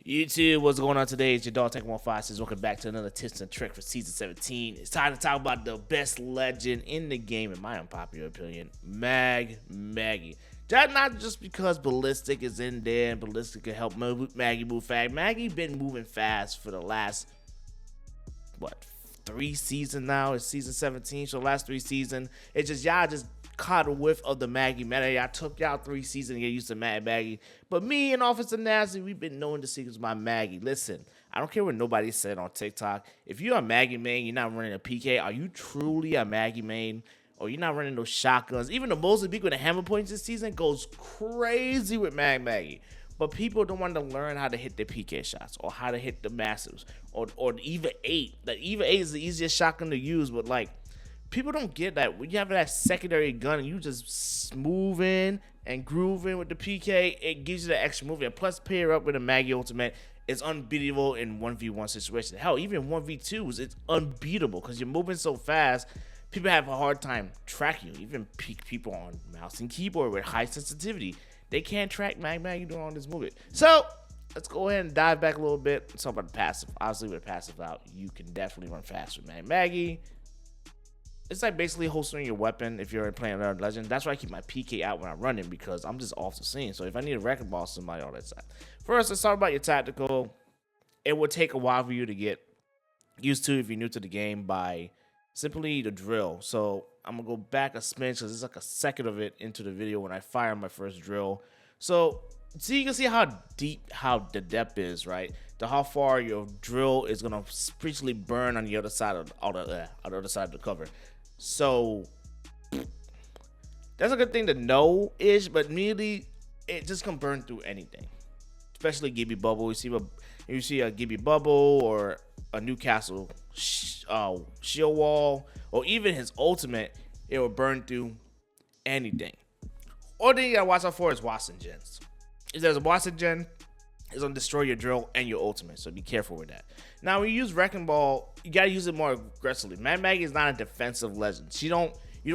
YouTube, what's going on today? It's your dog Tech15 says welcome back to another tips and trick for season 17. It's time to talk about the best legend in the game, in my unpopular opinion, Mad Maggie. That not just because Ballistic is in there and Ballistic can help Maggie move fast. Maggie been moving fast for the last, 3 seasons now? It's season 17, so the last 3 seasons. It's just, y'all just caught a whiff of the Maggie meta. Y'all took y'all 3 seasons to get used to Mad Maggie. But me and Officer Nasty, we've been knowing the secrets about Maggie. Listen, I don't care what nobody said on TikTok. If you're a Maggie main, you're not running a PK, are you truly a Maggie main? Or you're not running those shotguns? Even the most big with the hammer points this season goes crazy with Mad Maggie. But people don't want to learn how to hit the PK shots or how to hit the massives or the EVA 8. The EVA 8 is the easiest shotgun to use, but like, people don't get that. When you have that secondary gun and you just moving and grooving with the PK, it gives you the extra movement. And plus, pair up with a Maggie ultimate, it's unbeatable in 1v1 situations. Hell, even 1v2s, it's unbeatable because you're moving so fast. People have a hard time tracking you. Even people on mouse and keyboard with high sensitivity, they can't track Maggie doing all this movement. So let's go ahead and dive back a little bit. Let's talk about the passive. Obviously, with the passive out, you can definitely run fast with Maggie. It's like basically holstering your weapon if you're playing another legend. That's why I keep my PK out when I'm running, because I'm just off the scene. So if I need a wrecking ball, somebody on that side. First, let's talk about your tactical. It will take a while for you to get used to if you're new to the game by simply the drill. So I'm gonna go back a smidge because it's like a second of it into the video when I fire my first drill. So you can see how deep the depth is, right? To how far your drill is gonna spiritually burn on the other side of the other side of the cover. So that's a good thing to know ish, but immediately it just can burn through anything, especially Gibby Bubble. You see a Gibby Bubble or a Newcastle shield wall, or even his ultimate, it will burn through anything. Only thing you gotta watch out for is Watson gens. If there's a Watson gen, it's gonna destroy your drill and your ultimate, so be careful with that. Now, when you use Wrecking Ball, you gotta use it more aggressively. Mad Maggie is not a defensive legend. You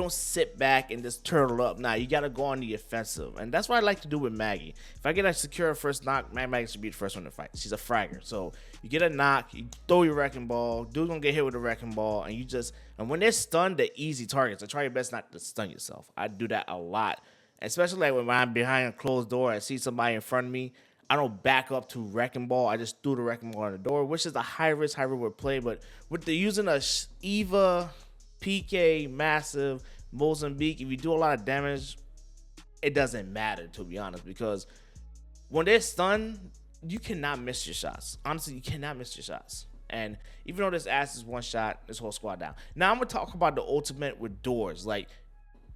don't sit back and just turtle up. Nah, you gotta go on the offensive, and that's what I like to do with Maggie. If I get a secure first knock, Mad Maggie should be the first one to fight. She's a fragger, so you get a knock, you throw your Wrecking Ball. Dude's gonna get hit with a Wrecking Ball, and when they're stunned, they're easy targets. So try your best not to stun yourself. I do that a lot, especially like when I'm behind a closed door. I see somebody in front of me. I don't back up to Wrecking Ball. I just threw the Wrecking Ball on the door, which is a high risk, high reward play. But with using a EVA, PK, massive, Mozambique, if you do a lot of damage, it doesn't matter, to be honest, because when they're stunned, you cannot miss your shots. Honestly, you cannot miss your shots. And even though this ass is one shot, this whole squad down. Now I'm gonna talk about the ultimate with doors. Like,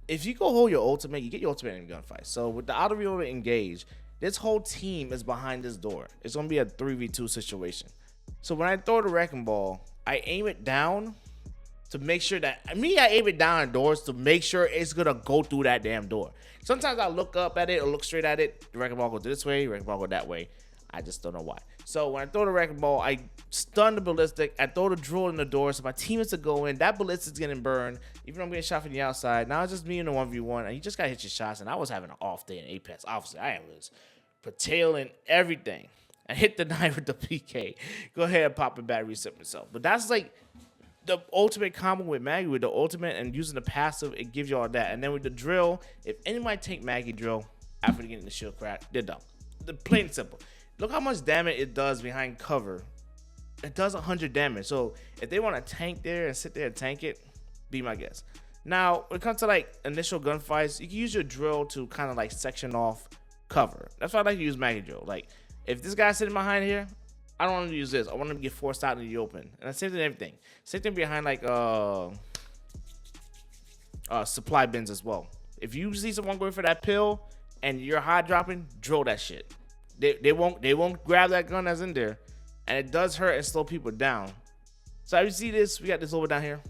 if you go hold your ultimate, you get your ultimate in a gunfight. So with the auto reload engage, this whole team is behind this door. It's gonna be a 3v2 situation. So when I throw the Wrecking Ball, I aim it down to make sure that I aim it down at doors to make sure it's gonna go through that damn door. Sometimes I look up at it or look straight at it. The Wrecking Ball goes this way, the Wrecking Ball go that way. I just don't know why. So when I throw the Wrecking Ball, I stun the Ballistic. I throw the drill in the door, so my team is to go in. That Ballistic's getting burned. Even though I'm getting shot from the outside. Now it's just me in the 1v1, and you just gotta hit your shots. And I was having an off day in Apex. Obviously, I was patailing everything. I hit the 9 with the PK. Go ahead and pop a battery, reset myself. But that's like the ultimate combo with Maggie. With the ultimate and using the passive, it gives you all that. And then with the drill, if anybody take Maggie drill after getting the shield crack, they're dumb. They're plain and simple. Look how much damage it does behind cover. It does 100 damage. So if they want to tank there and sit there and tank it, be my guest. Now, when it comes to like initial gunfights, you can use your drill to kind of like section off cover. That's why I like to use Maggie drill. Like, if this guy's sitting behind here, I don't want him to use this. I want him to get forced out in the open. And the same thing everything. Same thing behind like supply bins as well. If you see someone going for that pill and you're high dropping, drill that shit. They won't grab that gun that's in there, and it does hurt and slow people down. So as you see this, we got this over down here.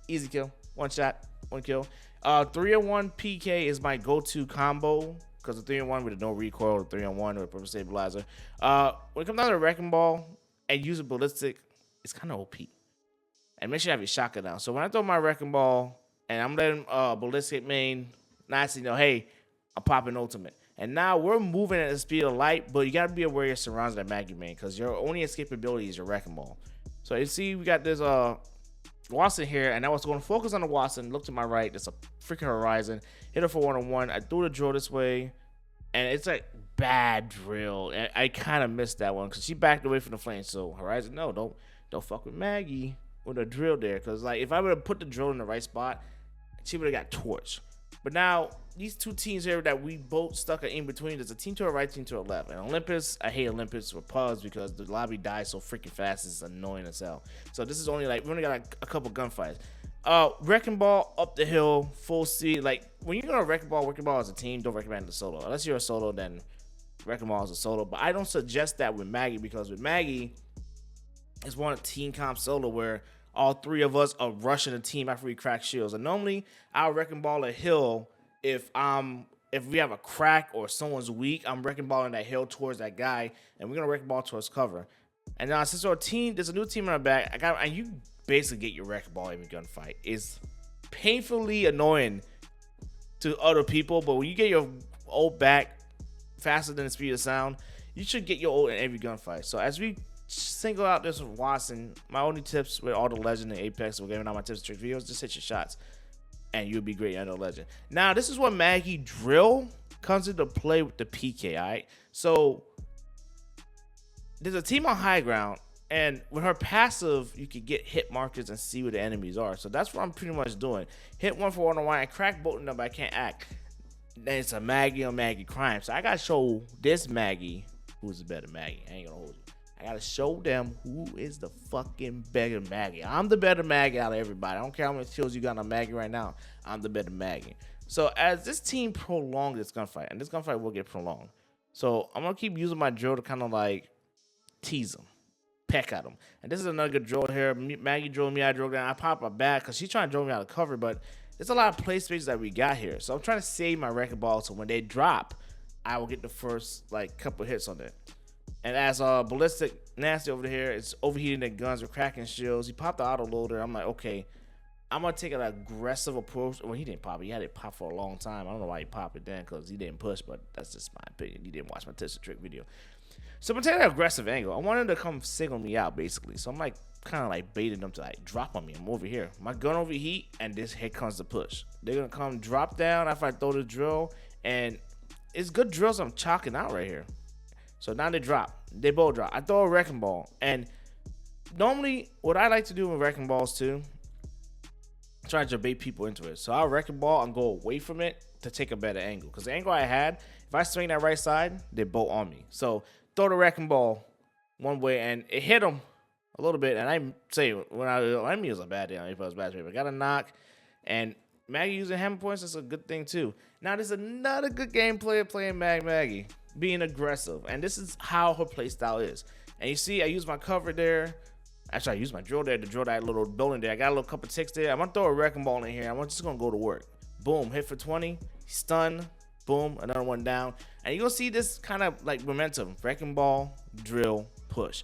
Easy kill, one shot, one kill. 3-on-1 PK is my go-to combo because the 3-on-1 with a no recoil, the 3-on-1 with a purple stabilizer. When it comes down to Wrecking Ball and use a Ballistic, it's kind of OP. And make sure you have your shotgun down. So when I throw my Wrecking Ball and I'm letting Ballistic main, nicely know, hey, I'm popping ultimate. And now we're moving at the speed of light, but you got to be aware of your surroundings at Maggie Man, because your only escapability is your wrecking ball. So you see, we got this Watson here, and I was going to focus on the Watson. Look to my right, there's a freaking Horizon. Hit her for 1-on-1. I threw the drill this way, and it's like bad drill. And I kind of missed that one because she backed away from the flame. So Horizon, no, don't fuck with Maggie with a drill there, because like if I would have put the drill in the right spot, she would have got torched. But now these two teams here that we both stuck in between, there's a team to our right, team to our left. And Olympus, I hate Olympus with pubs because the lobby dies so freaking fast. It's annoying as hell. So this is only like, we only got like a couple gunfights. Wrecking Ball up the hill, full speed. Like when you're gonna Wrecking Ball as a team, don't recommend the solo. Unless you're a solo, then Wrecking Ball as a solo. But I don't suggest that with Maggie, because with Maggie, it's one team comp solo where all three of us are rushing the team after we crack shields. And normally I'll Wrecking Ball a hill if we have a crack or someone's weak. I'm Wrecking Balling that hill towards that guy, and we're gonna Wrecking Ball towards cover. And now since our team, there's a new team in our back, and you basically get your Wrecking Ball every gunfight. It's painfully annoying to other people, but when you get your ult back faster than the speed of sound, you should get your ult in every gunfight. So as we single out this Watson, my only tips with all the legend and Apex, we're giving out my tips and tricks videos, just hit your shots and you'll be great under legend. Now this is what Maggie drill comes into play with the PK. All right, so there's a team on high ground, and with her passive you can get hit markers and see where the enemies are. So that's what I'm pretty much doing. Hit one for 1-on-1 and crack both of them, but I can't act. Then it's a Maggie on Maggie crime. So I gotta show this Maggie who's the better Maggie. I ain't gonna hold you. I gotta show them who is the fucking better Maggie. I'm the better Maggie out of everybody. I don't care how many kills you got on Maggie right now. I'm the better Maggie. So as this team prolongs this gunfight, and this gunfight will get prolonged, so I'm gonna keep using my drill to kind of like tease them, peck at them. And this is another good drill here. Maggie drilled me, I drilled down. I pop my back because she's trying to drill me out of cover, but there's a lot of play spaces that we got here. So I'm trying to save my Wrecking Ball so when they drop, I will get the first like couple hits on it. And as Ballistic Nasty over here, it's overheating the guns with cracking shields. He popped the auto loader. I'm like, okay, I'm gonna take an aggressive approach. Well, he didn't pop it. He had it pop for a long time. I don't know why he popped it then, because he didn't push, but that's just my opinion. He didn't watch my tips and trick video. So I'm gonna take an aggressive angle. I want him to come single me out, basically. So I'm like kind of like baiting them to like drop on me. I'm over here. My gun overheat, and here comes the push. They're gonna come drop down after I throw the drill, and it's good drills I'm chalking out right here. So now they drop. They both drop. I throw a Wrecking Ball. And normally, what I like to do with Wrecking Balls too, try to bait people into it. So I'll Wrecking Ball and go away from it to take a better angle. Because the angle I had, if I swing that right side, they both on me. So throw the Wrecking Ball one way, and it hit them a little bit. And I say, when I mean, it was a bad day. It was bad day. I got a knock. And Maggie using hammer points, that's a good thing too. Now there's another good gameplay of playing Maggie, being aggressive, and this is how her play style is. And you see, I use my cover there. Actually, I use my drill there to drill that little building there. I got a little couple ticks there. I'm gonna throw a Wrecking Ball in here. I'm just gonna go to work. Boom, hit for 20, stun, boom, another one down. And you're gonna see this kind of like momentum: Wrecking Ball, drill, push.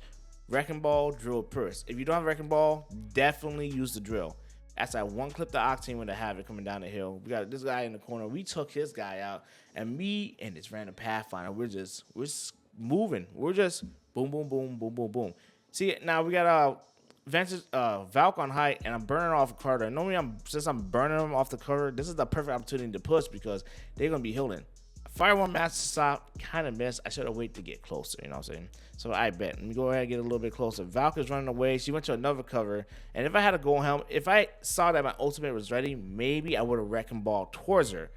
Wrecking Ball, drill, push. If you don't have Wrecking Ball, definitely use the drill. That's that one clip the Octane when they have it coming down the hill. We got this guy in the corner. We took his guy out, and me and this random Pathfinder, we're moving. We're just boom, boom, boom, boom, boom, boom. See, now we got Valk on height, and I'm burning off Carter. Normally, since I'm burning them off the cover, this is the perfect opportunity to push because they're gonna be healing. Fire one master stop, kind of missed. I should have waited to get closer, you know what I'm saying? So I bet. Let me go ahead and get a little bit closer. Valk is running away. She went to another cover. And if I had a gold helmet, if I saw that my ultimate was ready, maybe I would have Wrecking Ball towards her.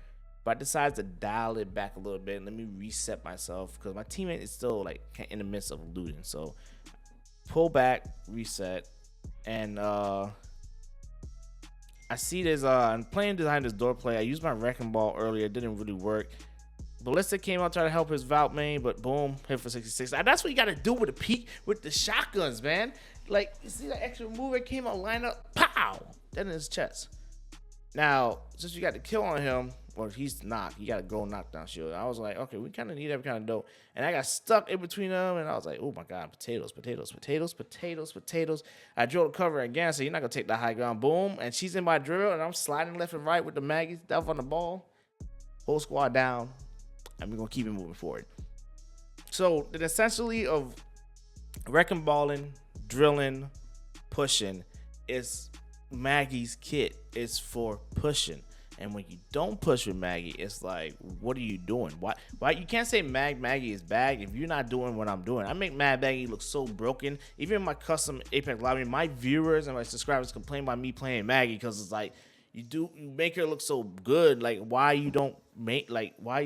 But I decided to dial it back a little bit and let me reset myself because my teammate is still like in the midst of looting. So pull back, reset, and I see there's I'm playing behind this door play. I used my Wrecking Ball earlier. It didn't really work. Ballistic came out trying to help his Valk main, but boom, hit for 66. And that's what you got to do with the peak with the shotguns, man. Like, you see that extra move? It came out, line up, pow, then in his chest. Now, since you got the kill on him, or he's knocked, you got to go knockdown shield. I was like, okay, we kind of need every kind of dope. And I got stuck in between them, and I was like, oh my God, potatoes, potatoes, potatoes, potatoes, potatoes. I drilled cover again, so you're not going to take the high ground. Boom, and she's in my drill, and I'm sliding left and right with the Maggie stuff on the ball. Whole squad down. and we're gonna keep it moving forward. So the essentially of wrecking balling, drilling, pushing is Maggie's kit. It's for pushing. And when you don't push with Maggie, it's like, what are you doing? Why you can't say Maggie is bad if you're not doing what I'm doing. I make Mad Maggie look so broken. Even in my custom Apex lobby, my viewers and my subscribers complain about me playing Maggie because it's like you make her look so good. Like why you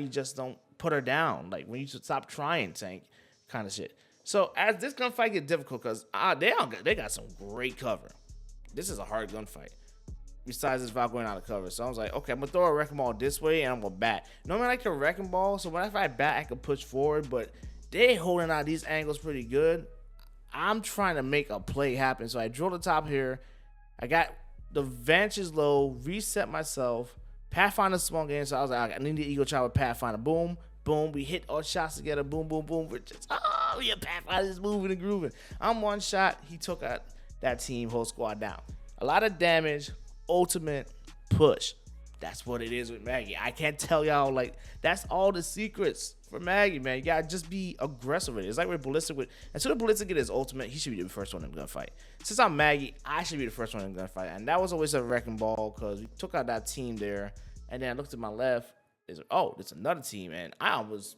just don't put her down? Like when you should stop trying, Tank, kind of shit. So as this gunfight get difficult, because they got some great cover. This is a hard gunfight. Besides this Val going out of cover. So I was like, okay, I'm going to throw a wrecking ball this way and I'm going to bat. Normally I like a wrecking ball, so whenever I bat, I can push forward, but they holding out these angles pretty good. I'm trying to make a play happen. So I drill the top here. I got the vantage low, reset myself. Pathfinder swung in, so I was like, I need the Eagle Chop with Pathfinder. Boom, boom. We hit all shots together. Boom, boom, boom. We're just, Pathfinder is moving and grooving. I'm one shot. He took out that team, whole squad down. A lot of damage. Ultimate push. That's what it is with Maggie. I can't tell y'all, like, that's all the secrets for Maggie, man. You gotta just be aggressive with it. It's like with Ballistic until the Ballistic get his ultimate, he should be the first one in the gunfight. Since I'm Maggie, I should be the first one in the gunfight. And that was always a wrecking ball because we took out that team there. And then I looked to my left. There's another team. And that was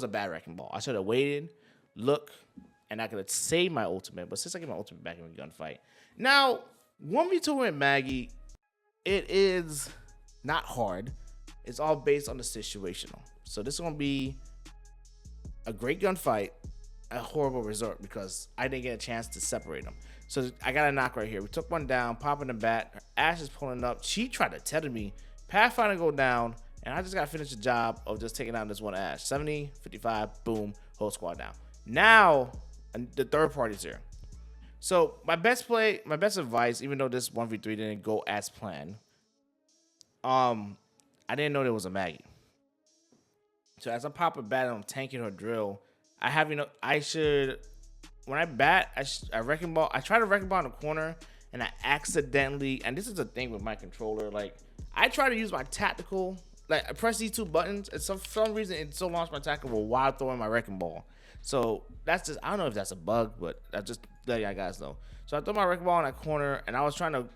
a bad wrecking ball. I should have waited, look, and I could have saved my ultimate. But since I get my ultimate back in the gunfight. Now, 1v2 with Maggie, it is not hard. It's all based on the situational. So this is going to be a great gunfight, a horrible result because I didn't get a chance to separate them. So I got a knock right here. We took one down, popping the bat. Her Ash is pulling up. She tried to tether me. Pathfinder go down, and I just got to finish the job of just taking out this one Ash. 70, 55, boom, whole squad down. Now, the third party's here. So my best advice, even though this 1v3 didn't go as planned, I didn't know there was a Maggie. So as I pop a bat and I'm tanking her drill, when I bat, I wrecking ball. I try to wrecking ball in the corner, and I accidentally, and this is the thing with my controller, like I try to use my tactical, like I press these two buttons, and for some reason it still launched my tactical while throwing my wrecking ball. So that's just, I don't know if that's a bug, but I just let you guys know. So I threw my wrecking ball in that corner, and I was trying to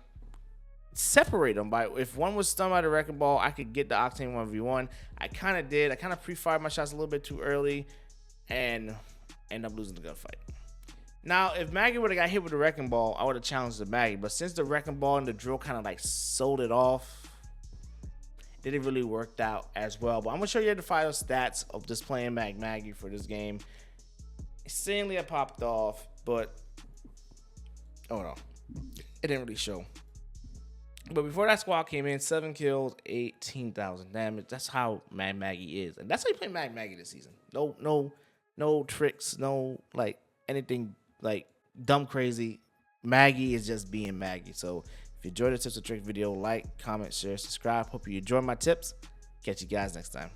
separate them by, if one was stunned by the wrecking ball, I could get the Octane 1v1. I kind of did. I kind of pre-fired my shots a little bit too early and end up losing the gunfight. Now, if Maggie would have got hit with the wrecking ball, I would have challenged the Maggie. But since the wrecking ball and the drill kind of like sold it off, it didn't really work out as well. But I'm going to show you the final stats of just playing Maggie for this game. Insanely, I popped off, but oh no, it didn't really show. But before that squad came in, 7 kills, 18,000 damage. That's how Mad Maggie is, and that's how you play Mad Maggie this season. No tricks, no like anything like dumb crazy. Maggie is just being Maggie. So if you enjoyed the tips and tricks video, like, comment, share, subscribe. Hope you enjoy my tips. Catch you guys next time.